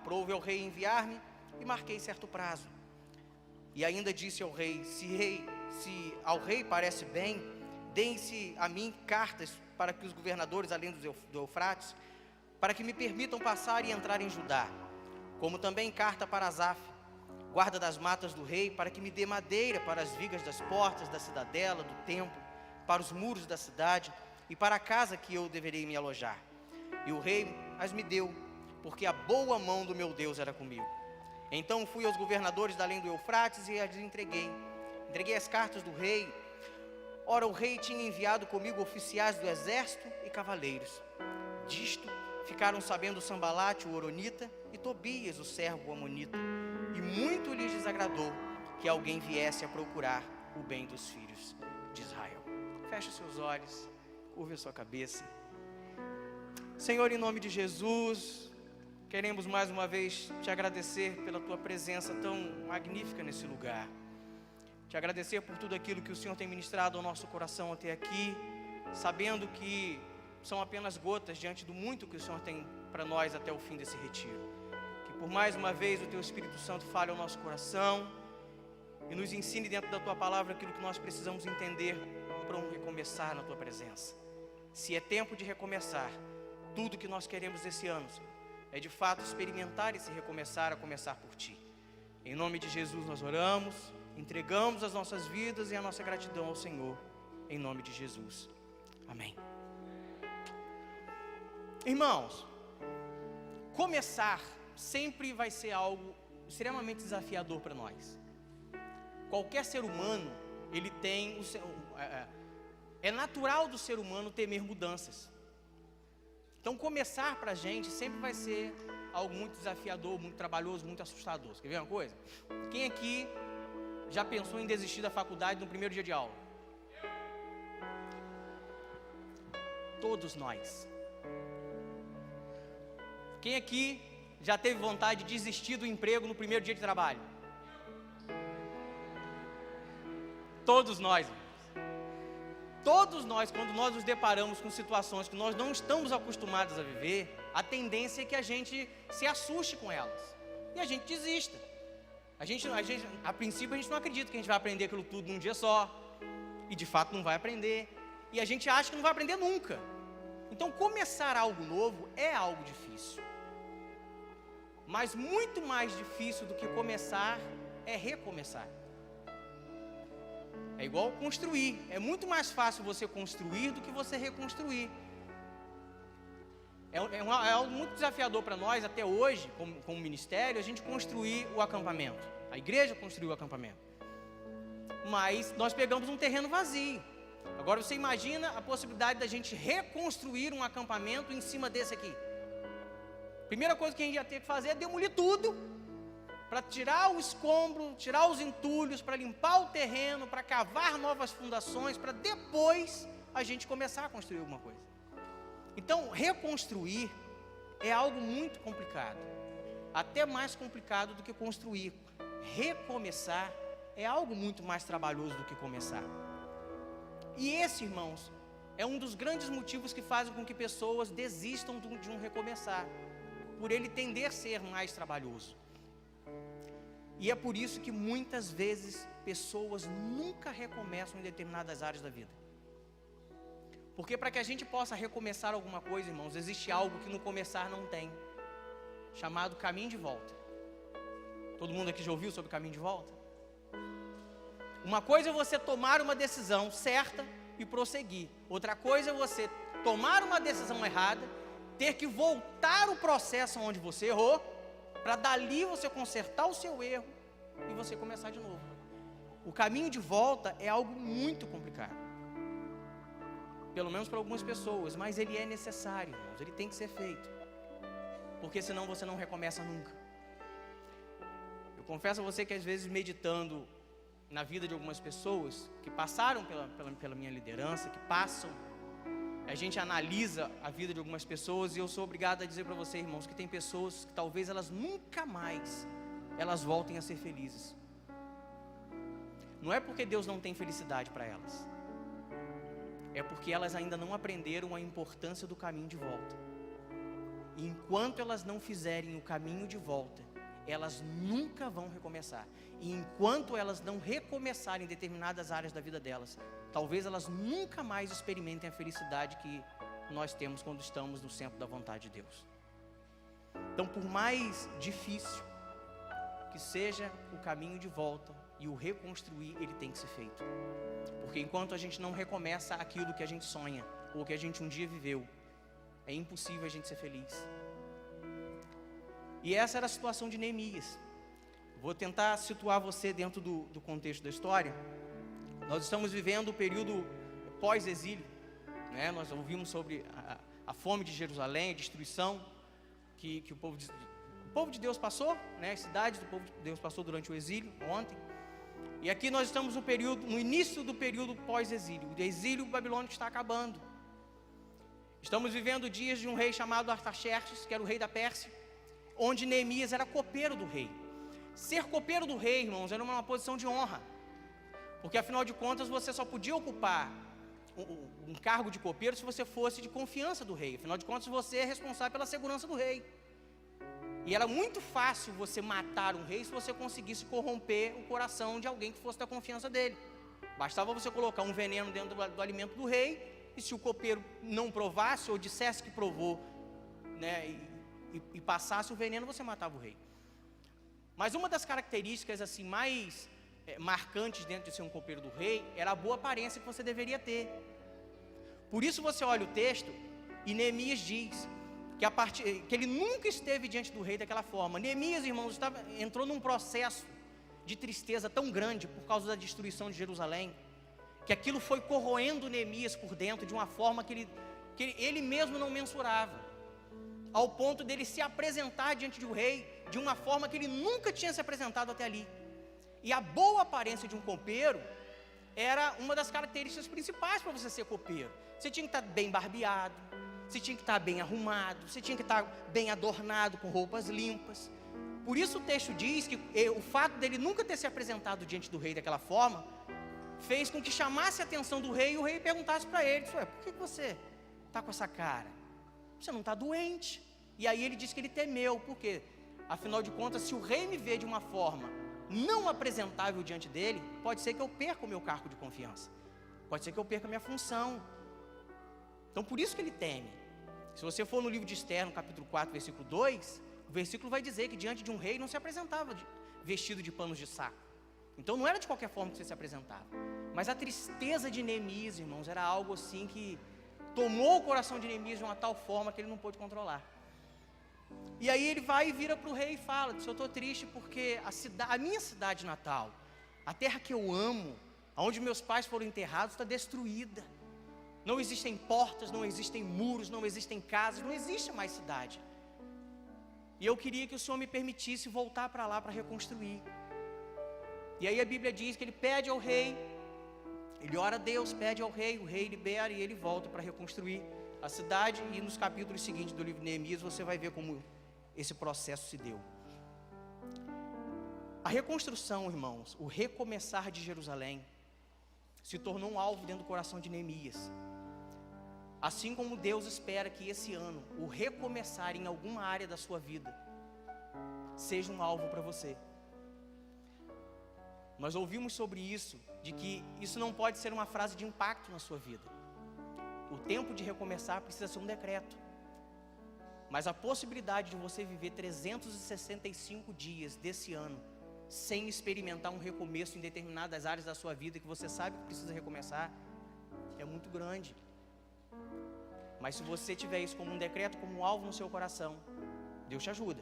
Aprouve ao rei enviar-me, e marquei certo prazo. E ainda disse ao rei: se ao rei parece bem, deem-se a mim cartas para que os governadores, além do Eufrates, para que me permitam passar e entrar em Judá, como também carta para Asaf, guarda das matas do rei, para que me dê madeira para as vigas das portas da cidadela, do templo, para os muros da cidade e para a casa que eu deveria me alojar. E o rei as me deu, porque a boa mão do meu Deus era comigo. Então fui aos governadores da além do Eufrates e as entreguei. Entreguei as cartas do rei. Ora, o rei tinha enviado comigo oficiais do exército e cavaleiros. Disto ficaram sabendo Sambalate, o Horonita, e Tobias, o servo amonita. E muito lhes desagradou que alguém viesse a procurar o bem dos filhos de Israel. Feche seus olhos, curve a sua cabeça. Senhor, em nome de Jesus, queremos mais uma vez te agradecer pela tua presença tão magnífica nesse lugar. Te agradecer por tudo aquilo que o Senhor tem ministrado ao nosso coração até aqui, sabendo que são apenas gotas diante do muito que o Senhor tem para nós até o fim desse retiro. Que por mais uma vez o teu Espírito Santo fale ao nosso coração e nos ensine dentro da tua palavra aquilo que nós precisamos entender para um recomeçar na tua presença. Se é tempo de recomeçar, tudo que nós queremos esse ano é de fato experimentar esse recomeçar, a começar por ti. Em nome de Jesus nós oramos, entregamos as nossas vidas e a nossa gratidão ao Senhor, em nome de Jesus. Amém. Irmãos, começar sempre vai ser algo extremamente desafiador para nós. Qualquer ser humano, ele tem é natural do ser humano temer mudanças. Então começar para a gente sempre vai ser algo muito desafiador, muito trabalhoso, muito assustador. Quer ver uma coisa? Quem aqui já pensou em desistir da faculdade no primeiro dia de aula? Todos nós. Quem aqui já teve vontade de desistir do emprego no primeiro dia de trabalho? Todos nós. Todos nós, quando nós nos deparamos com situações que nós não estamos acostumados a viver, a tendência é que a gente se assuste com elas e a gente desista. A princípio a gente não acredita que a gente vai aprender aquilo tudo num dia só, e de fato não vai aprender, e a gente acha que não vai aprender nunca. Então começar algo novo é algo difícil, mas muito mais difícil do que começar é recomeçar. É igual construir, é muito mais fácil você construir do que você reconstruir. É algo muito desafiador para nós até hoje, como ministério, a gente construir o acampamento. A igreja construiu o acampamento. Mas nós pegamos um terreno vazio. Agora você imagina a possibilidade da gente reconstruir um acampamento em cima desse aqui. Primeira coisa que a gente ia ter que fazer é demolir tudo, para tirar o escombro, tirar os entulhos, para limpar o terreno, para cavar novas fundações, para depois a gente começar a construir alguma coisa. Então, reconstruir é algo muito complicado, até mais complicado do que construir. Recomeçar é algo muito mais trabalhoso do que começar. E esse, irmãos, é um dos grandes motivos que fazem com que pessoas desistam de um recomeçar, por ele tender a ser mais trabalhoso. E é por isso que muitas vezes pessoas nunca recomeçam em determinadas áreas da vida. Porque para que a gente possa recomeçar alguma coisa, irmãos, existe algo que no começar não tem, chamado caminho de volta. Todo mundo aqui já ouviu sobre caminho de volta? Uma coisa é você tomar uma decisão certa e prosseguir. Outra coisa é você tomar uma decisão errada, ter que voltar o processo onde você errou, para dali você consertar o seu erro e você começar de novo. O caminho de volta é algo muito complicado, pelo menos para algumas pessoas, mas ele é necessário, irmãos, ele tem que ser feito, porque senão você não recomeça nunca. Eu confesso a você que às vezes meditando na vida de algumas pessoas que passaram pela minha liderança, que passam, a gente analisa a vida de algumas pessoas, e eu sou obrigado a dizer para você, irmãos, que tem pessoas que talvez elas nunca mais elas voltem a ser felizes. Não é porque Deus não tem felicidade para elas, é porque elas ainda não aprenderam a importância do caminho de volta. E enquanto elas não fizerem o caminho de volta, elas nunca vão recomeçar. E enquanto elas não recomeçarem em determinadas áreas da vida delas, talvez elas nunca mais experimentem a felicidade que nós temos quando estamos no centro da vontade de Deus. Então, por mais difícil que seja o caminho de volta e o reconstruir, ele tem que ser feito. Porque enquanto a gente não recomeça aquilo que a gente sonha, ou que a gente um dia viveu, é impossível a gente ser feliz. E essa era a situação de Neemias. Vou tentar situar você dentro do contexto da história. Nós estamos vivendo o período pós-exílio, né? Nós ouvimos sobre a fome de Jerusalém, a destruição que o povo de Deus passou, né? As cidades do povo de Deus passou durante o exílio, ontem. E aqui nós estamos no início do período pós-exílio. O exílio babilônico está acabando. Estamos vivendo dias de um rei chamado Artaxerxes, que era o rei da Pérsia, onde Neemias era copeiro do rei. Ser copeiro do rei, irmãos, era uma posição de honra, porque afinal de contas você só podia ocupar um cargo de copeiro se você fosse de confiança do rei. Afinal de contas você é responsável pela segurança do rei. E era muito fácil você matar um rei se você conseguisse corromper o coração de alguém que fosse da confiança dele. Bastava você colocar um veneno dentro do alimento do rei, e se o copeiro não provasse ou dissesse que provou, né, e passasse o veneno, você matava o rei. Mas uma das características assim mais marcantes dentro de ser um copeiro do rei era a boa aparência que você deveria ter. Por isso você olha o texto e Neemias diz que ele nunca esteve diante do rei daquela forma. Neemias, irmãos, entrou num processo de tristeza tão grande por causa da destruição de Jerusalém, que aquilo foi corroendo Neemias por dentro de uma forma que ele mesmo não mensurava, ao ponto dele se apresentar diante do rei de uma forma que ele nunca tinha se apresentado até ali. E a boa aparência de um copeiro era uma das características principais para você ser copeiro. Você tinha que estar bem barbeado, você tinha que estar bem arrumado, você tinha que estar bem adornado, com roupas limpas. Por isso o texto diz que o fato dele nunca ter se apresentado diante do rei daquela forma fez com que chamasse a atenção do rei, e o rei perguntasse para ele: por que você está com essa cara? Você não está doente? E aí ele disse que ele temeu. Por quê? Afinal de contas, se o rei me vê de uma forma não apresentável diante dele, pode ser que eu perca o meu cargo de confiança, pode ser que eu perca a minha função. Então por isso que ele teme. Se você for no livro de Esther, no capítulo 4, versículo 2, o versículo vai dizer que diante de um rei não se apresentava vestido de panos de saco. Então não era de qualquer forma que você se apresentava. Mas a tristeza de Neemias, irmãos, era algo assim que tomou o coração de Neemias de uma tal forma que ele não pôde controlar. E aí ele vai e vira para o rei e fala: eu estou triste porque a minha cidade natal, a terra que eu amo, onde meus pais foram enterrados, está destruída. Não existem portas, não existem muros, não existem casas, não existe mais cidade. E eu queria que o Senhor me permitisse voltar para lá para reconstruir. E aí a Bíblia diz que ele pede ao rei, ele ora a Deus, pede ao rei, o rei libera e ele volta para reconstruir a cidade. E nos capítulos seguintes do livro de Neemias você vai ver como esse processo se deu. A reconstrução, irmãos, o recomeçar de Jerusalém se tornou um alvo dentro do coração de Neemias. Assim como Deus espera que esse ano o recomeçar em alguma área da sua vida seja um alvo para você. Nós ouvimos sobre isso, de que isso não pode ser uma frase de impacto na sua vida. O tempo de recomeçar precisa ser um decreto. Mas a possibilidade de você viver 365 dias desse ano sem experimentar um recomeço em determinadas áreas da sua vida que você sabe que precisa recomeçar é muito grande. Mas se você tiver isso como um decreto, como um alvo no seu coração, Deus te ajuda.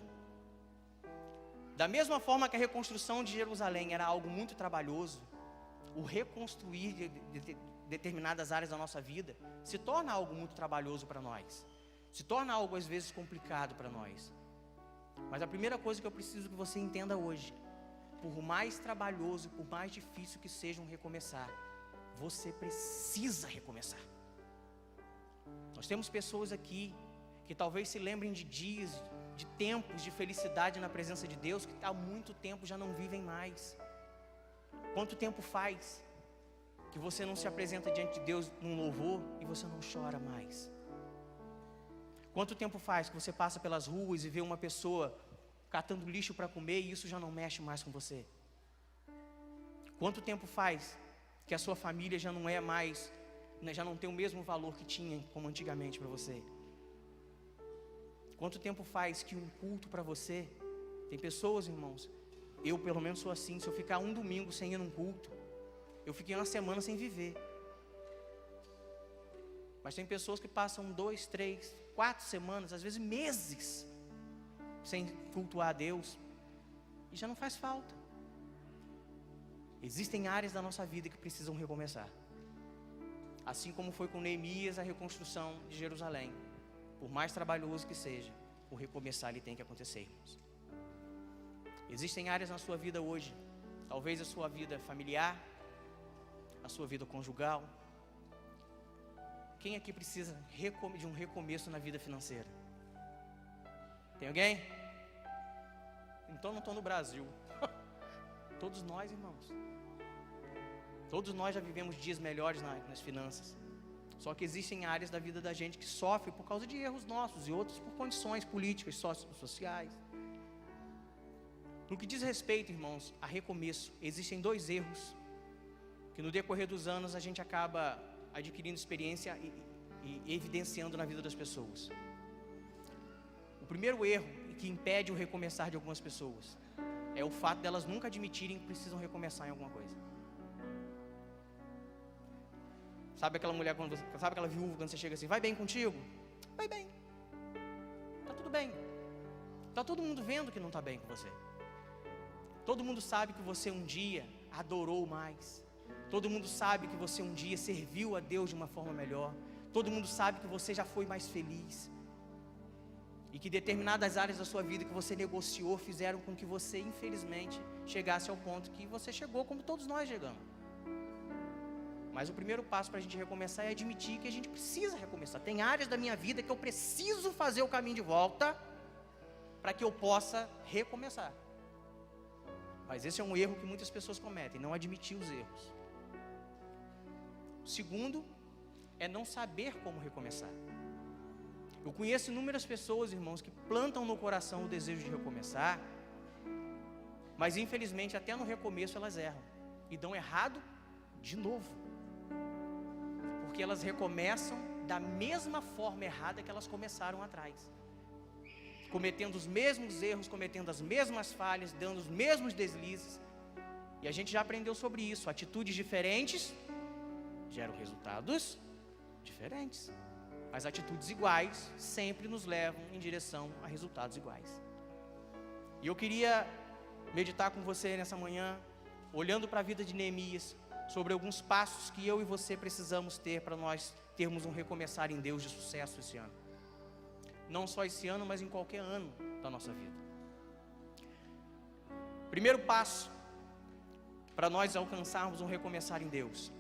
Da mesma forma que a reconstrução de Jerusalém era algo muito trabalhoso, o reconstruir de determinadas áreas da nossa vida se torna algo muito trabalhoso para nós, se torna algo às vezes complicado para nós. Mas a primeira coisa que eu preciso que você entenda hoje: por mais trabalhoso, por mais difícil que seja um recomeçar, você precisa recomeçar. Nós temos pessoas aqui que talvez se lembrem de dias, de tempos de felicidade na presença de Deus, que há muito tempo já não vivem mais. Quanto tempo faz que você não se apresenta diante de Deus num louvor e você não chora mais? Quanto tempo faz que você passa pelas ruas e vê uma pessoa catando lixo para comer e isso já não mexe mais com você? Quanto tempo faz que a sua família já não é mais, já não tem o mesmo valor que tinha como antigamente para você? Quanto tempo faz que um culto para você, tem pessoas, irmãos, eu pelo menos sou assim, se eu ficar um domingo sem ir num culto, eu fiquei uma semana sem viver. Mas tem pessoas que passam 2, 3, 4 semanas, às vezes meses, sem cultuar a Deus, e já não faz falta. Existem áreas da nossa vida que precisam recomeçar. Assim como foi com Neemias a reconstrução de Jerusalém. Por mais trabalhoso que seja, o recomeçar ele tem que acontecer, irmãos. Existem áreas na sua vida hoje, talvez a sua vida familiar, a sua vida conjugal. Quem aqui precisa de um recomeço na vida financeira? Tem alguém? Então não estou no Brasil. Todos nós, irmãos. Todos nós já vivemos dias melhores nas finanças. Só que existem áreas da vida da gente que sofrem por causa de erros nossos e outros por condições políticas, sociais. No que diz respeito, irmãos, a recomeço, existem 2 erros que no decorrer dos anos a gente acaba adquirindo experiência e evidenciando na vida das pessoas. O primeiro erro que impede o recomeçar de algumas pessoas é o fato delas nunca admitirem que precisam recomeçar em alguma coisa. Sabe aquela mulher, sabe aquela viúva quando você chega assim, vai bem contigo? Vai bem. Tá tudo bem. Tá todo mundo vendo que não está bem com você. Todo mundo sabe que você um dia adorou mais. Todo mundo sabe que você um dia serviu a Deus de uma forma melhor. Todo mundo sabe que você já foi mais feliz. E que determinadas áreas da sua vida que você negociou fizeram com que você, infelizmente, chegasse ao ponto que você chegou, como todos nós chegamos. Mas o primeiro passo para a gente recomeçar é admitir que a gente precisa recomeçar. Tem áreas da minha vida que eu preciso fazer o caminho de volta para que eu possa recomeçar. Mas esse é um erro que muitas pessoas cometem, não admitir os erros. O segundo é não saber como recomeçar. Eu conheço inúmeras pessoas, irmãos, que plantam no coração o desejo de recomeçar, mas infelizmente até no recomeço elas erram e dão errado de novo. Porque elas recomeçam da mesma forma errada que elas começaram atrás, cometendo os mesmos erros, cometendo as mesmas falhas, dando os mesmos deslizes. E a gente já aprendeu sobre isso. Atitudes diferentes geram resultados diferentes, mas atitudes iguais sempre nos levam em direção a resultados iguais. E eu queria meditar com você nessa manhã, olhando para a vida de Neemias, sobre alguns passos que eu e você precisamos ter para nós termos um recomeçar em Deus de sucesso esse ano. Não só esse ano, mas em qualquer ano da nossa vida. Primeiro passo para nós alcançarmos um recomeçar em Deus: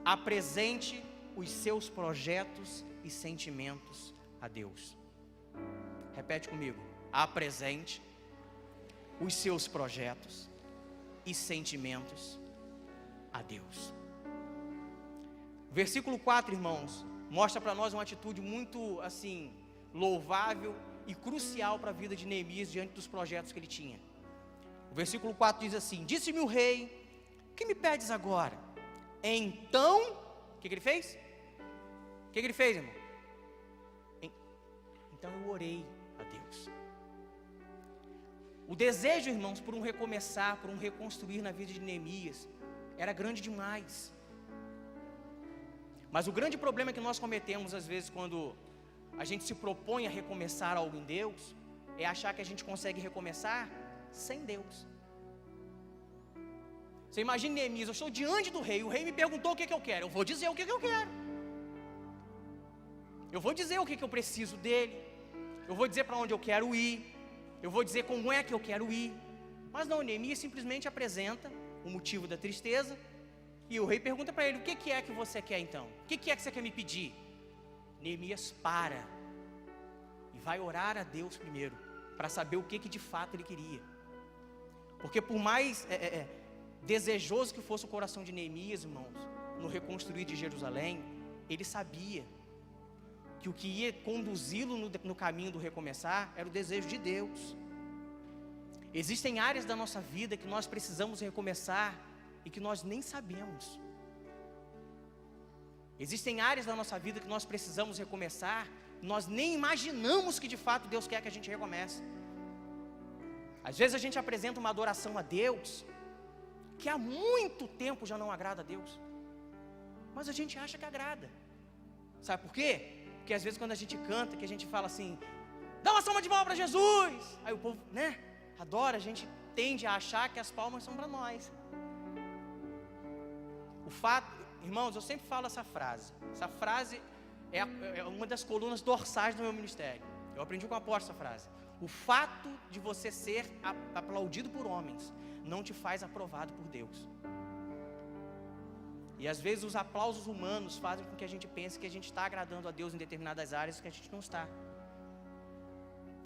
apresente os seus projetos e sentimentos a Deus. Repete comigo: apresente os seus projetos e sentimentos a Deus. Versículo 4, irmãos, mostra para nós uma atitude muito assim louvável e crucial para a vida de Neemias diante dos projetos que ele tinha. O versículo 4 diz assim: disse-me o rei, que me pedes agora? Então, o que ele fez? O que ele fez, irmão? Então eu orei a Deus. O desejo, irmãos, por um recomeçar, por um reconstruir na vida de Neemias era grande demais. Mas o grande problema que nós cometemos às vezes quando a gente se propõe a recomeçar algo em Deus é achar que a gente consegue recomeçar sem Deus. Você imagina Neemias: eu estou diante do rei, o rei me perguntou o que eu quero, eu vou dizer o que eu quero. Eu vou dizer o que eu preciso dele, eu vou dizer para onde eu quero ir, eu vou dizer como é que eu quero ir. Mas não, Neemias simplesmente apresenta o motivo da tristeza, e o rei pergunta para ele: o que é que você quer então? O que é que você quer me pedir? Neemias para e vai orar a Deus primeiro, para saber o que de fato ele queria. Porque por mais desejoso que fosse o coração de Neemias, irmãos, no reconstruir de Jerusalém, ele sabia que o que ia conduzi-lo no caminho do recomeçar era o desejo de Deus. Existem áreas da nossa vida que nós precisamos recomeçar e que nós nem sabemos. Existem áreas da nossa vida que nós precisamos recomeçar, nós nem imaginamos que de fato Deus quer que a gente recomece. Às vezes a gente apresenta uma adoração a Deus que há muito tempo já não agrada a Deus, mas a gente acha que agrada. Sabe por quê? Porque às vezes quando a gente canta, que a gente fala assim, dá uma salva de palmas para Jesus, aí o povo, adora, a gente tende a achar que as palmas são para nós. O fato, irmãos, eu sempre falo essa frase é uma das colunas dorsais do meu ministério. Eu aprendi com o apóstolo essa frase. O fato de você ser aplaudido por homens não te faz aprovado por Deus. E às vezes os aplausos humanos fazem com que a gente pense que a gente está agradando a Deus em determinadas áreas que a gente não está.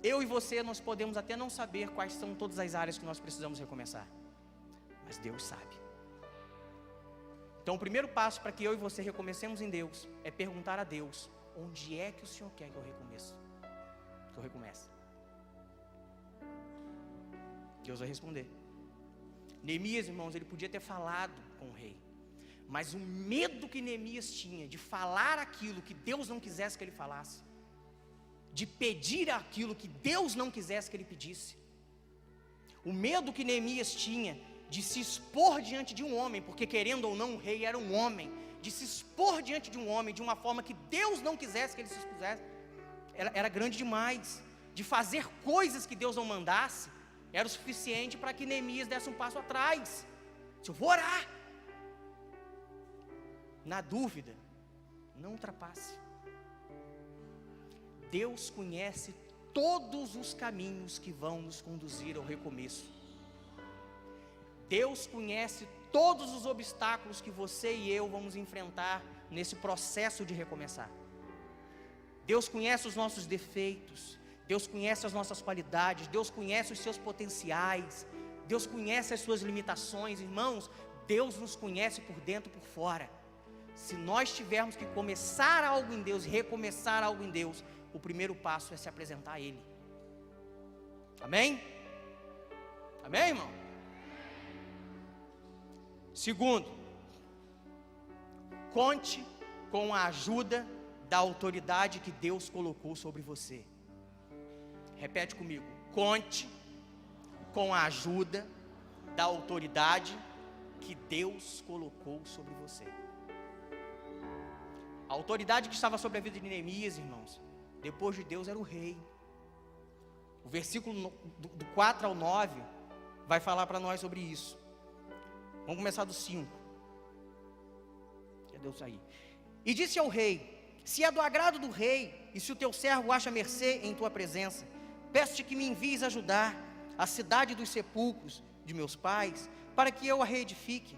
Eu e você, nós podemos até não saber quais são todas as áreas que nós precisamos recomeçar, mas Deus sabe. Então o primeiro passo para que eu e você recomecemos em Deus é perguntar a Deus, onde é que o Senhor quer que eu recomece? Deus vai responder. Neemias, irmãos, ele podia ter falado com o rei, mas o medo que Neemias tinha de falar aquilo que Deus não quisesse que ele falasse, de pedir aquilo que Deus não quisesse que ele pedisse, o medo que Neemias tinha de se expor diante de um homem, porque querendo ou não o rei era um homem, de se expor diante de um homem de uma forma que Deus não quisesse que ele se expusesse, era grande demais. De fazer coisas que Deus não mandasse, era o suficiente para que Neemias desse um passo atrás. Se eu vou orar, na dúvida, não ultrapasse. Deus conhece todos os caminhos que vão nos conduzir ao recomeço. Deus conhece todos os obstáculos que você e eu vamos enfrentar nesse processo de recomeçar. Deus conhece os nossos defeitos, Deus conhece as nossas qualidades, Deus conhece os seus potenciais, Deus conhece as suas limitações. Irmãos, Deus nos conhece por dentro e por fora. Se nós tivermos que começar algo em Deus, recomeçar algo em Deus, o primeiro passo é se apresentar a Ele. Amém? Amém, irmão? Segundo, conte com a ajuda da autoridade que Deus colocou sobre você. Repete comigo, conte com a ajuda da autoridade que Deus colocou sobre você. A autoridade que estava sobre a vida de Neemias, irmãos, depois de Deus era o rei. O versículo do 4 ao 9 vai falar para nós sobre isso. Vamos começar do 5. Cadê eu sair? E disse ao rei, se é do agrado do rei, e se o teu servo acha mercê em tua presença, peço-te que me envies ajudar a cidade dos sepulcros de meus pais, para que eu a reedifique.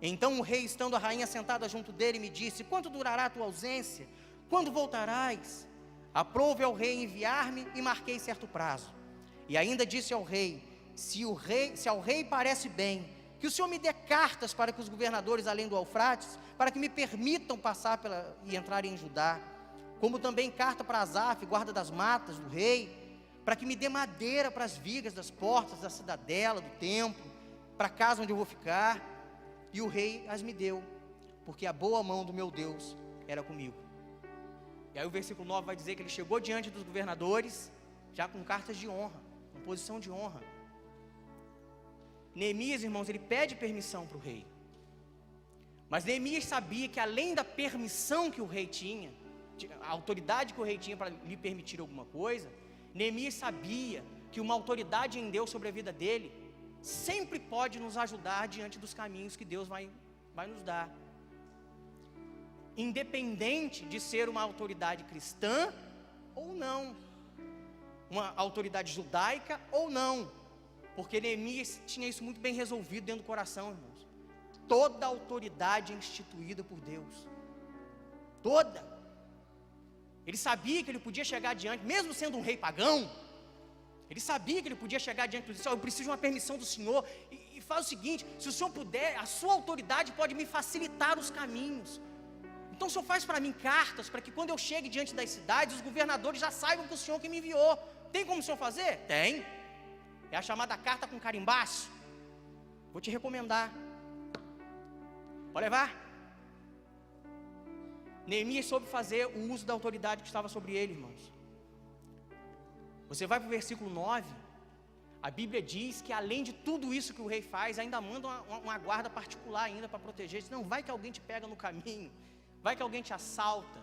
Então o rei, estando a rainha sentada junto dele, me disse, quanto durará a tua ausência? Quando voltarás? Aprouve ao rei enviar-me, e marquei certo prazo. E ainda disse ao rei, se ao rei parece bem, que o Senhor me dê cartas para que os governadores além do Eufrates, para que me permitam passar e entrar em Judá, como também carta para Asaf, guarda das matas do rei, para que me dê madeira para as vigas das portas da cidadela, do templo, para a casa onde eu vou ficar. E o rei as me deu, porque a boa mão do meu Deus era comigo. E aí o versículo 9 vai dizer que ele chegou diante dos governadores, já com cartas de honra, com posição de honra. Neemias, irmãos, ele pede permissão para o rei. Mas Neemias sabia que além da permissão que o rei tinha, a autoridade que o rei tinha para lhe permitir alguma coisa, Neemias sabia que uma autoridade em Deus sobre a vida dele sempre pode nos ajudar diante dos caminhos que Deus vai nos dar. Independente de ser uma autoridade cristã ou não, uma autoridade judaica ou não, porque Neemias tinha isso muito bem resolvido dentro do coração, irmãos. Toda autoridade é instituída por Deus, toda. Ele sabia que ele podia chegar adiante, mesmo sendo um rei pagão, ele sabia que ele podia chegar diante do Senhor. Eu preciso de uma permissão do Senhor, e faz o seguinte, se o Senhor puder, a sua autoridade pode me facilitar os caminhos. Então o Senhor faz para mim cartas, para que quando eu chegue diante das cidades, os governadores já saibam que o Senhor que me enviou. Tem como o Senhor fazer? Tem. É a chamada carta com carimbaço. Vou te recomendar. Pode levar. Neemias soube fazer o uso da autoridade que estava sobre ele, irmãos. Você vai para o versículo 9. A Bíblia diz que além de tudo isso que o rei faz, ainda manda uma guarda particular ainda para proteger. Não, vai que alguém te pega no caminho, vai que alguém te assalta,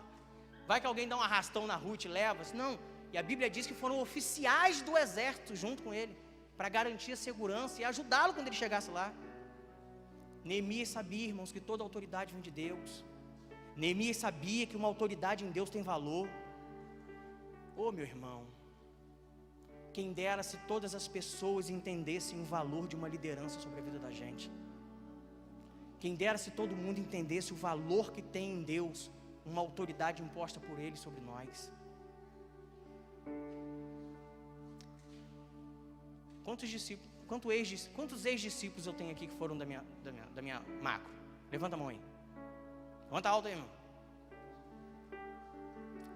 vai que alguém dá um arrastão na rua e te leva. Não, e a Bíblia diz que foram oficiais do exército junto com ele, para garantir a segurança e ajudá-lo quando ele chegasse lá. Neemias sabia, irmãos, que toda autoridade vem de Deus. Neemias sabia que uma autoridade em Deus tem valor. Oh, meu irmão, quem dera se todas as pessoas entendessem o valor de uma liderança sobre a vida da gente. Quem dera se todo mundo entendesse o valor que tem em Deus uma autoridade imposta por Ele sobre nós. Quantos ex-discípulos eu tenho aqui que foram da minha macro? Levanta a mão aí. Levanta alto aí, irmão.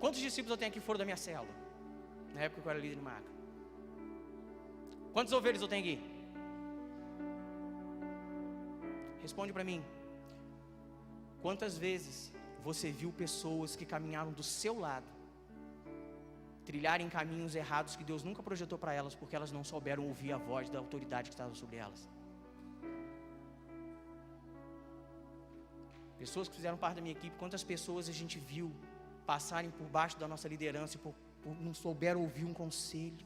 Quantos discípulos eu tenho aqui que foram da minha célula? Na época que eu era líder de macro. Quantas ovelhas eu tenho aqui? Responde para mim. Quantas vezes você viu pessoas que caminharam do seu lado trilharem caminhos errados que Deus nunca projetou para elas, porque elas não souberam ouvir a voz da autoridade que estava sobre elas? Pessoas que fizeram parte da minha equipe, quantas pessoas a gente viu passarem por baixo da nossa liderança e por não souberam ouvir um conselho,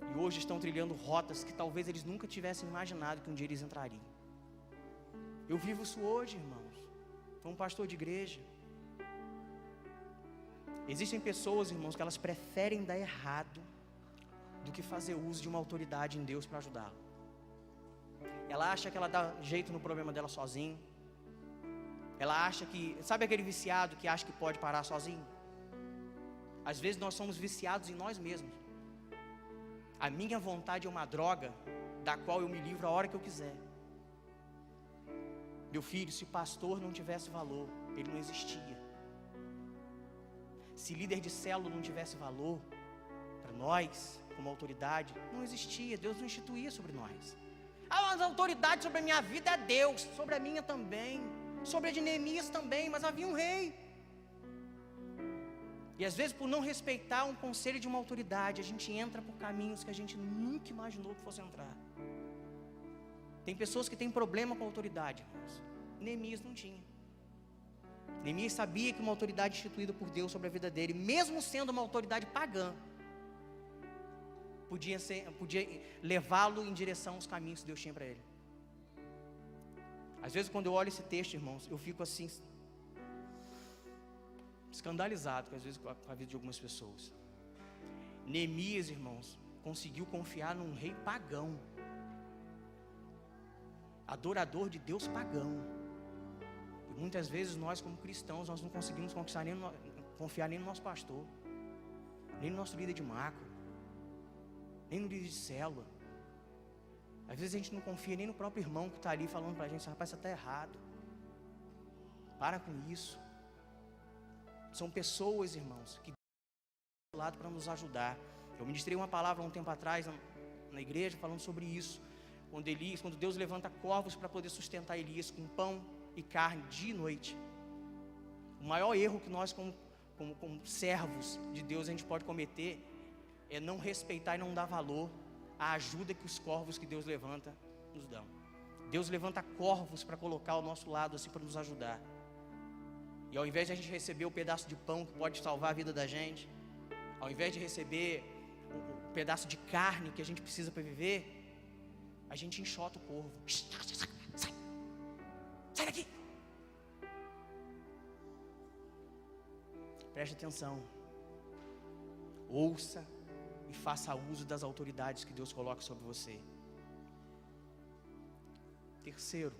e hoje estão trilhando rotas que talvez eles nunca tivessem imaginado que um dia eles entrariam. Eu vivo isso hoje, irmãos. Sou um pastor de igreja. Existem pessoas, irmãos, que elas preferem dar errado do que fazer uso de uma autoridade em Deus para ajudá-la. Ela acha que ela dá jeito no problema dela sozinha. Ela acha que... Sabe aquele viciado que acha que pode parar sozinho? Às vezes nós somos viciados em nós mesmos. A minha vontade é uma droga da qual eu me livro a hora que eu quiser. Meu filho, se pastor não tivesse valor, ele não existia. Se líder de célula não tivesse valor para nós, como autoridade, não existia. Deus não instituía sobre nós. Mas a autoridade sobre a minha vida é Deus, sobre a minha também, sobre a de Neemias também, mas havia um rei. E às vezes, por não respeitar um conselho de uma autoridade, a gente entra por caminhos que a gente nunca imaginou que fosse entrar. Tem pessoas que têm problema com a autoridade, irmãos. Neemias não tinha. Neemias sabia que uma autoridade instituída por Deus sobre a vida dele, mesmo sendo uma autoridade pagã, podia levá-lo em direção aos caminhos que Deus tinha para ele. Às vezes, quando eu olho esse texto, irmãos, eu fico assim, escandalizado, às vezes, com a vida de algumas pessoas. Neemias, irmãos, conseguiu confiar num rei pagão, adorador de Deus pagão. E muitas vezes nós, como cristãos, nós não conseguimos confiar nem no nosso pastor, nem no nosso líder de macro, nem no líder de célula. Às vezes a gente não confia nem no próprio irmão que está ali falando para a gente: rapaz, você está errado, para com isso. São pessoas, irmãos, que estão do lado para nos ajudar. Eu ministrei uma palavra um tempo atrás na igreja falando sobre isso, quando Deus levanta corvos para poder sustentar Elias com pão e carne dia e noite. O maior erro que nós como servos de Deus a gente pode cometer é não respeitar e não dar valor à ajuda que os corvos que Deus levanta nos dão. Deus levanta corvos para colocar ao nosso lado assim, para nos ajudar. E ao invés de a gente receber o pedaço de pão que pode salvar a vida da gente, ao invés de receber o pedaço de carne que a gente precisa para viver, a gente enxota o corvo. Sai daqui! Preste atenção. Ouça e faça uso das autoridades que Deus coloca sobre você. Terceiro,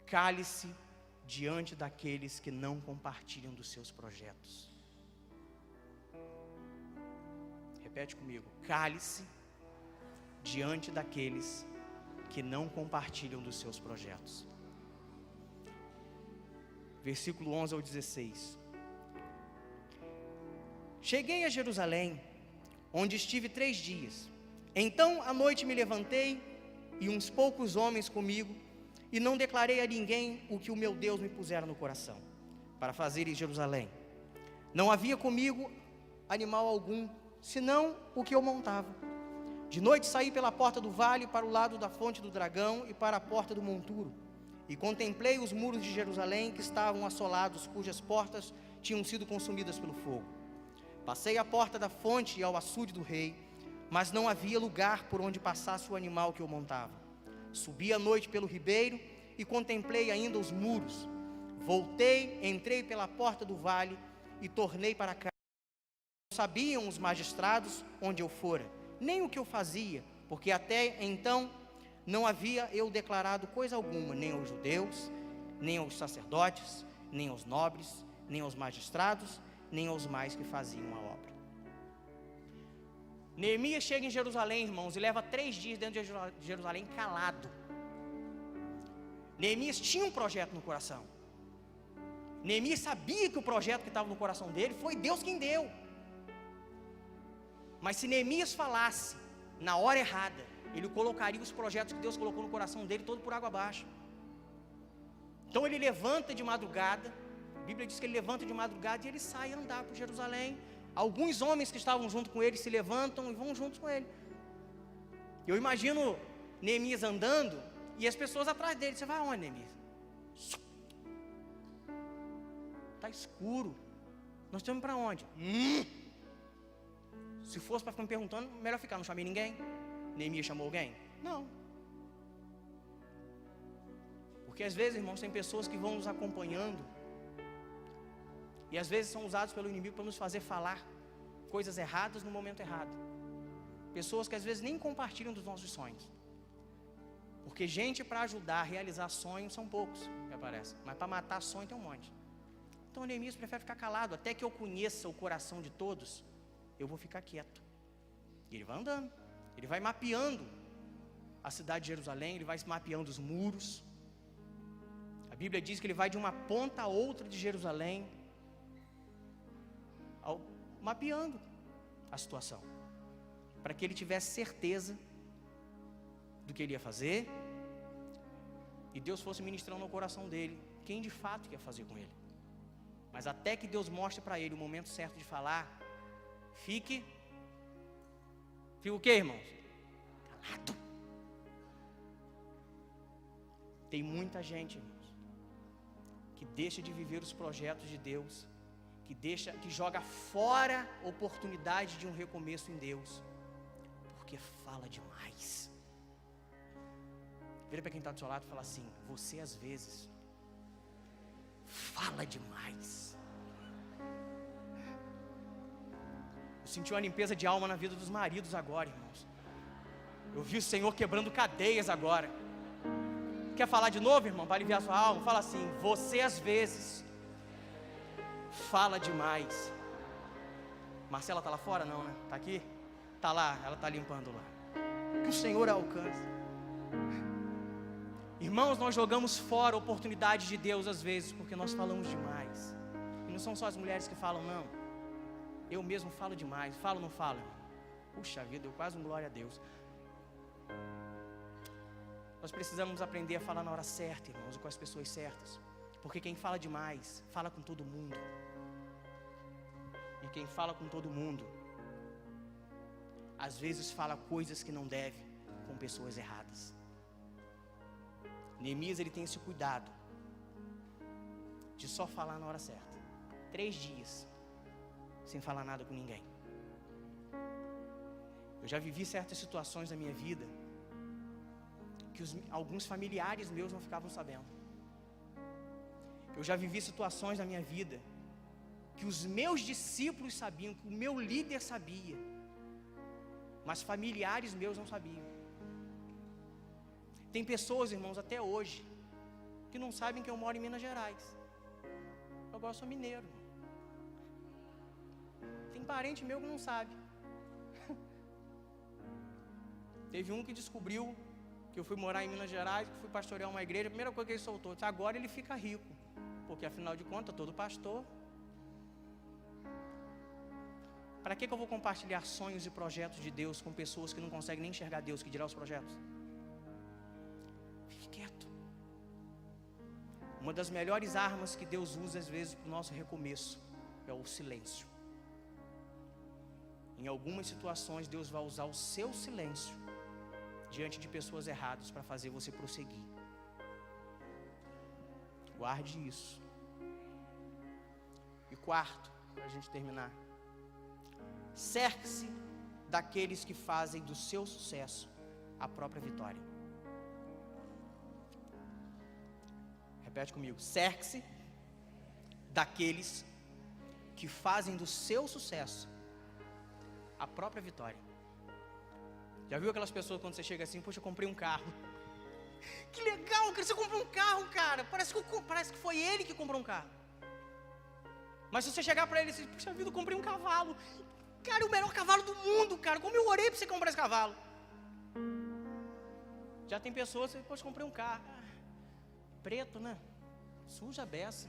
cale-se diante daqueles que não compartilham dos seus projetos. Repete comigo. Cale-se diante daqueles que não compartilham dos seus projetos. Versículo 11 ao 16. Cheguei a Jerusalém, onde estive 3 dias. Então à noite me levantei, e uns poucos homens comigo, e não declarei a ninguém o que o meu Deus me pusera no coração, para fazer em Jerusalém. Não havia comigo animal algum, senão o que eu montava. De noite saí pela porta do vale para o lado da fonte do dragão e para a porta do monturo, e contemplei os muros de Jerusalém que estavam assolados, cujas portas tinham sido consumidas pelo fogo. Passei à porta da fonte e ao açude do rei, mas não havia lugar por onde passasse o animal que eu montava. Subi à noite pelo ribeiro e contemplei ainda os muros. Voltei, entrei pela porta do vale e tornei para cá. Não sabiam os magistrados onde eu fora, nem o que eu fazia, porque até então não havia eu declarado coisa alguma, nem aos judeus, nem aos sacerdotes, nem aos nobres, nem aos magistrados, nem aos mais que faziam a obra. Neemias chega em Jerusalém, irmãos, e leva 3 dias dentro de Jerusalém calado. Neemias tinha um projeto no coração. Neemias sabia que o projeto que estava no coração dele foi Deus quem deu. Mas se Neemias falasse na hora errada, ele colocaria os projetos que Deus colocou no coração dele todo por água abaixo. Então ele levanta de madrugada, a Bíblia diz que ele levanta de madrugada e ele sai a andar por Jerusalém. Alguns homens que estavam junto com ele se levantam e vão juntos com ele. Eu imagino Neemias andando e as pessoas atrás dele. Você vai aonde, Neemias? Está escuro. Nós estamos para onde? Se fosse para ficar me perguntando, melhor ficar. Não chamei ninguém. Neemias chamou alguém? Não. Porque às vezes, irmãos, tem pessoas que vão nos acompanhando e às vezes são usados pelo inimigo para nos fazer falar coisas erradas no momento errado. Pessoas que às vezes nem compartilham dos nossos sonhos. Porque gente para ajudar a realizar sonhos são poucos, me parece. Mas para matar sonho tem um monte. Então Neemias prefere ficar calado. Até que eu conheça o coração de todos, eu vou ficar quieto. E ele vai andando. Ele vai mapeando a cidade de Jerusalém. Ele vai mapeando os muros. A Bíblia diz que ele vai de uma ponta a outra de Jerusalém, mapeando a situação, para que ele tivesse certeza do que ele ia fazer, e Deus fosse ministrando no coração dele quem de fato ia fazer com ele. Mas até que Deus mostre para ele o momento certo de falar, fique o quê, irmãos? Calado. Tem muita gente, irmãos, que deixa de viver os projetos de Deus, que joga fora a oportunidade de um recomeço em Deus, porque fala demais. Vira para quem está do seu lado e fala assim: você às vezes fala demais. Eu senti uma limpeza de alma na vida dos maridos agora, irmãos. Eu vi o Senhor quebrando cadeias agora. Quer falar de novo, irmão, para aliviar sua alma? Fala assim: você às vezes fala demais. Marcela está lá fora? Não, né? Está aqui? Está lá, ela está limpando lá. Que o Senhor alcance. Irmãos, nós jogamos fora a oportunidade de Deus às vezes, porque nós falamos demais. E não são só as mulheres que falam, não. Eu mesmo falo demais. Falo ou não falo? Puxa vida, eu quase um glória a Deus. Nós precisamos aprender a falar na hora certa, irmãos, e com as pessoas certas. Porque quem fala demais, fala com todo mundo. E quem fala com todo mundo, às vezes fala coisas que não deve, com pessoas erradas. Neemias, ele tem esse cuidado de só falar na hora certa. 3 dias sem falar nada com ninguém. Eu já vivi certas situações na minha vida que alguns familiares meus não ficavam sabendo. Eu já vivi situações na minha vida que os meus discípulos sabiam, que o meu líder sabia, mas familiares meus não sabiam. Tem pessoas, irmãos, até hoje, que não sabem que eu moro em Minas Gerais. Eu sou mineiro. Tem parente meu que não sabe. Teve um que descobriu que que eu fui morar em Minas Gerais, que fui pastorear uma igreja, a primeira coisa que ele soltou, disse, agora ele fica rico, porque afinal de contas, todo pastor. Para que eu vou compartilhar sonhos e projetos de Deus com pessoas que não conseguem nem enxergar Deus, que dirá os projetos? Fique quieto. Uma das melhores armas que Deus usa às vezes para o nosso recomeço é o silêncio. Em algumas situações Deus vai usar o seu silêncio diante de pessoas erradas para fazer você prosseguir. Guarde isso. E quarto, para a gente terminar, cerque-se daqueles que fazem do seu sucesso a própria vitória. Repete comigo. Cerque-se daqueles que fazem do seu sucesso a própria vitória. Já viu aquelas pessoas quando você chega assim, poxa, eu comprei um carro. Que legal, cara, você comprou um carro, cara. Parece que foi ele que comprou um carro. Mas se você chegar para ele e dizer, puxa vida, eu comprei um cavalo. Cara, o melhor cavalo do mundo, cara. Como eu orei para você comprar esse cavalo. Já tem pessoas que, poxa, comprei um carro. Preto, né? Suja a beça.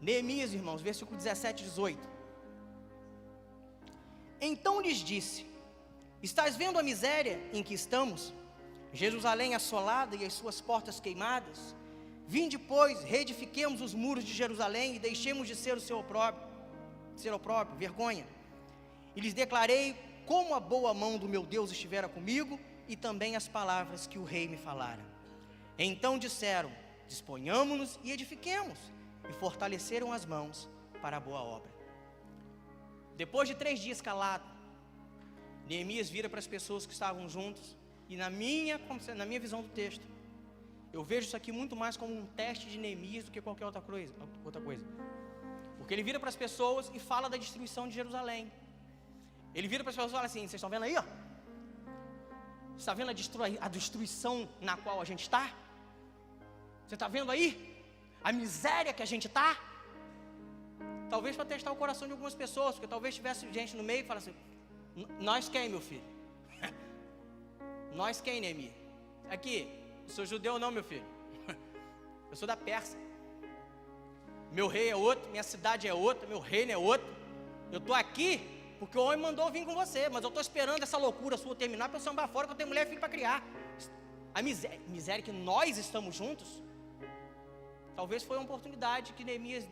Neemias, irmãos, versículo 17 e 18. Então lhes disse, estás vendo a miséria em que estamos? Jerusalém assolada e as suas portas queimadas? Vinde, pois, reedifiquemos os muros de Jerusalém e deixemos de ser o seu opróbrio, vergonha. E lhes declarei como a boa mão do meu Deus estivera comigo e também as palavras que o rei me falara. Então disseram, disponhamo-nos e edifiquemos, e fortaleceram as mãos para a boa obra. Depois de 3 dias calado, Neemias vira para as pessoas que estavam juntos, e na minha visão do texto, eu vejo isso aqui muito mais como um teste de Neemias do que qualquer outra coisa. Porque ele vira para as pessoas e fala da destruição de Jerusalém. Ele vira para as pessoas e fala assim, vocês estão vendo aí, ó? Você está vendo a destruição na qual a gente está? Você está vendo aí? A miséria que a gente está? Talvez para testar o coração de algumas pessoas, porque talvez tivesse gente no meio e falasse assim, nós quem, meu filho? Nós quem, Neemias? Aqui, eu sou judeu não, meu filho. Eu sou da Pérsia. Meu rei é outro, minha cidade é outra, meu reino é outro. Eu estou aqui porque o homem mandou vir com você, mas eu estou esperando essa loucura sua terminar para eu sambar fora, que eu tenho mulher e filho para criar. A miséria que nós estamos juntos, talvez foi uma oportunidade que Neemias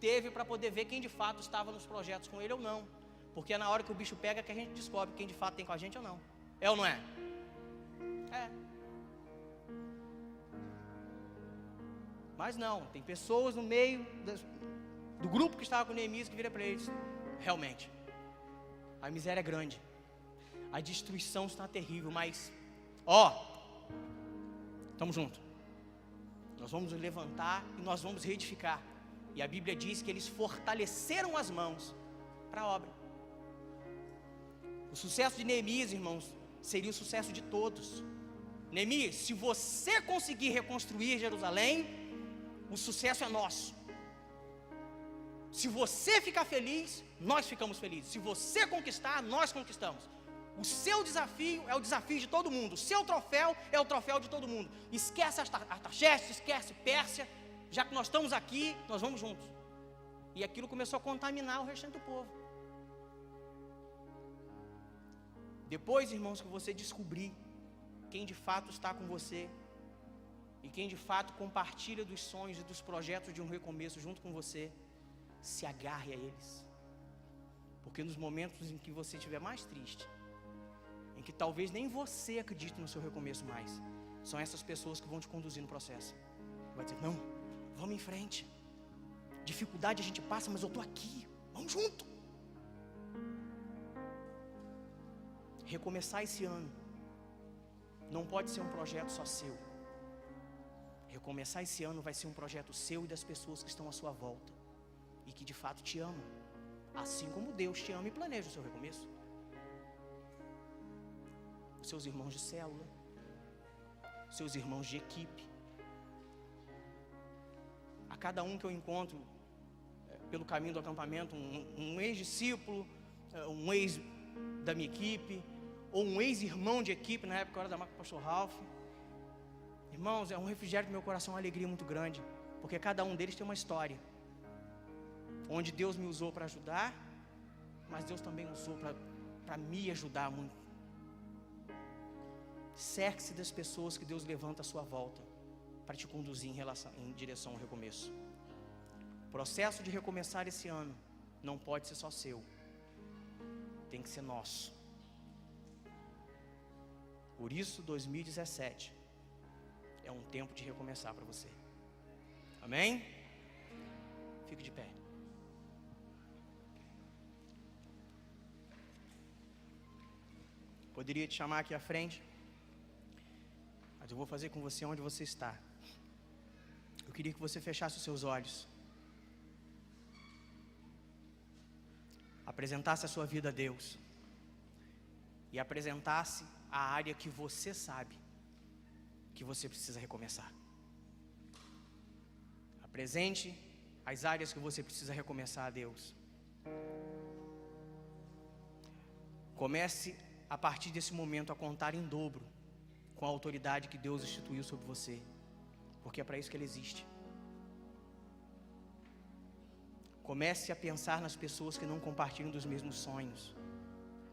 teve para poder ver quem de fato estava nos projetos com ele ou não. Porque é na hora que o bicho pega que a gente descobre quem de fato tem com a gente ou não. É ou não é? É. Mas não, tem pessoas no meio do grupo que estava com Neemias que vira para eles, realmente, a miséria é grande, a destruição está terrível, mas, estamos juntos. Nós vamos nos levantar e nós vamos reedificar. E a Bíblia diz que eles fortaleceram as mãos para a obra. O sucesso de Neemias, irmãos, seria o sucesso de todos. Neemias, se você conseguir reconstruir Jerusalém, o sucesso é nosso. Se você ficar feliz, nós ficamos felizes. Se você conquistar, nós conquistamos. O seu desafio é o desafio de todo mundo. O seu troféu é o troféu de todo mundo. Esquece Artaxerxes, esquece Pérsia. Já que nós estamos aqui, nós vamos juntos. E aquilo começou a contaminar o restante do povo. Depois, irmãos, que você descobrir quem de fato está com você e quem de fato compartilha dos sonhos e dos projetos de um recomeço junto com você, se agarre a eles. Porque nos momentos em que você estiver mais triste, em que talvez nem você acredite no seu recomeço mais, são essas pessoas que vão te conduzir no processo. Vai dizer, não, vamos em frente. Dificuldade a gente passa, mas eu estou aqui, vamos junto. Recomeçar esse ano não pode ser um projeto só seu. Recomeçar esse ano vai ser um projeto seu e das pessoas que estão à sua volta e que de fato te amam, assim como Deus te ama e planeja o seu recomeço. Os seus irmãos de célula, os seus irmãos de equipe, a cada um que eu encontro pelo caminho do acampamento, um ex-discípulo, um ex da minha equipe, ou um ex-irmão de equipe, na época eu era da marca Pastor Ralph. Irmãos, é um refrigério do meu coração, uma alegria muito grande, porque cada um deles tem uma história, onde Deus me usou para ajudar, mas Deus também usou para me ajudar muito. Cerque-se das pessoas que Deus levanta à sua volta, para te conduzir em direção ao recomeço. O processo de recomeçar esse ano não pode ser só seu, tem que ser nosso. Por isso 2017 é um tempo de recomeçar para você. Amém? Fique de pé. Poderia te chamar aqui à frente, mas eu vou fazer com você onde você está. Eu queria que você fechasse os seus olhos, apresentasse a sua vida a Deus e apresentasse a área que você sabe que você precisa recomeçar. Apresente as áreas que você precisa recomeçar a Deus. Comece a partir desse momento a contar em dobro com a autoridade que Deus instituiu sobre você, porque é para isso que Ele existe. Comece a pensar nas pessoas que não compartilham dos mesmos sonhos.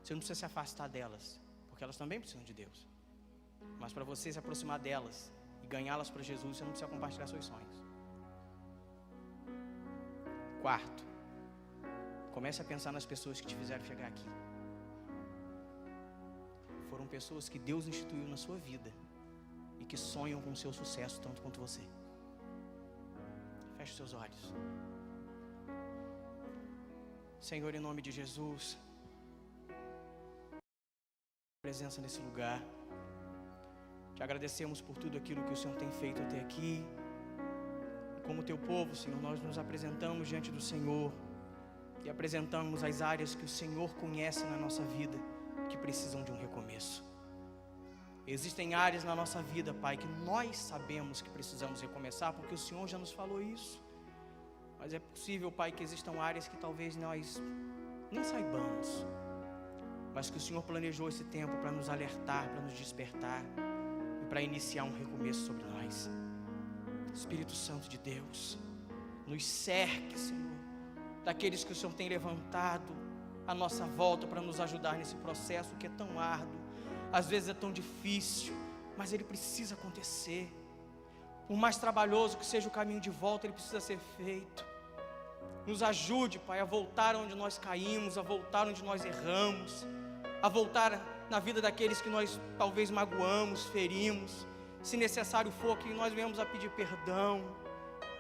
Você não precisa se afastar delas, porque elas também precisam de Deus. Mas para você se aproximar delas e ganhá-las para Jesus, você não precisa compartilhar seus sonhos. Quarto, comece a pensar nas pessoas que te fizeram chegar aqui. Foram pessoas que Deus instituiu na sua vida e que sonham com o seu sucesso tanto quanto você. Feche seus olhos. Senhor, em nome de Jesus, presença nesse lugar. Te agradecemos por tudo aquilo que o Senhor tem feito até aqui. Como teu povo, Senhor, nós nos apresentamos diante do Senhor e apresentamos as áreas que o Senhor conhece na nossa vida, que precisam de um recomeço. Existem áreas na nossa vida, Pai, que nós sabemos que precisamos recomeçar, porque o Senhor já nos falou isso. Mas é possível, Pai, que existam áreas que talvez nós nem saibamos, mas que o Senhor planejou esse tempo para nos alertar, para nos despertar e para iniciar um recomeço sobre nós. Espírito Santo de Deus, nos cerque, Senhor, daqueles que o Senhor tem levantado à nossa volta para nos ajudar nesse processo que é tão árduo, às vezes é tão difícil, mas ele precisa acontecer. Por mais trabalhoso que seja o caminho de volta, ele precisa ser feito. Nos ajude, Pai, a voltar onde nós caímos, a voltar onde nós erramos, a voltar na vida daqueles que nós talvez magoamos, ferimos. Se necessário for, que nós venhamos a pedir perdão,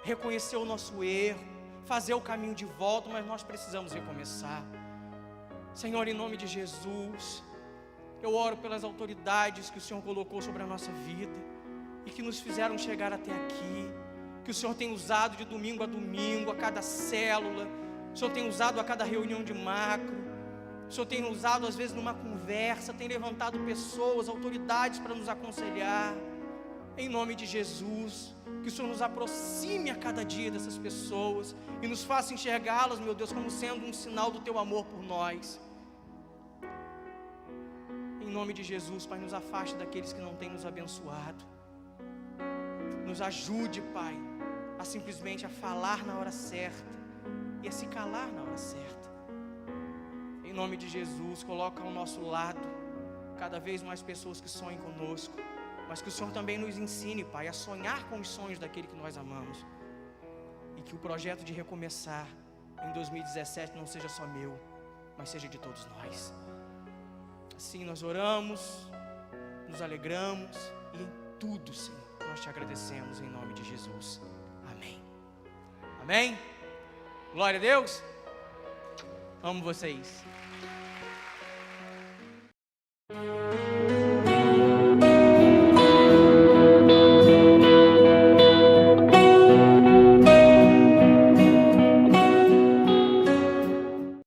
reconhecer o nosso erro, fazer o caminho de volta, mas nós precisamos recomeçar. Senhor, em nome de Jesus, eu oro pelas autoridades que o Senhor colocou sobre a nossa vida e que nos fizeram chegar até aqui, que o Senhor tem usado de domingo a domingo, a cada célula, o Senhor tem usado a cada reunião de macro, o Senhor tem usado às vezes numa conversa, tem levantado pessoas, autoridades para nos aconselhar. Em nome de Jesus, que o Senhor nos aproxime a cada dia dessas pessoas e nos faça enxergá-las, meu Deus, como sendo um sinal do Teu amor por nós. Em nome de Jesus, Pai, nos afaste daqueles que não têm nos abençoado. Nos ajude, Pai, a simplesmente a falar na hora certa e a se calar na hora certa. Em nome de Jesus, coloca ao nosso lado cada vez mais pessoas que sonhem conosco, mas que o Senhor também nos ensine, Pai, a sonhar com os sonhos daquele que nós amamos. E que o projeto de recomeçar em 2017 não seja só meu, mas seja de todos nós. Assim nós oramos, nos alegramos e em tudo, Senhor, nós te agradecemos em nome de Jesus. Amém. Amém. Glória a Deus. Amo vocês.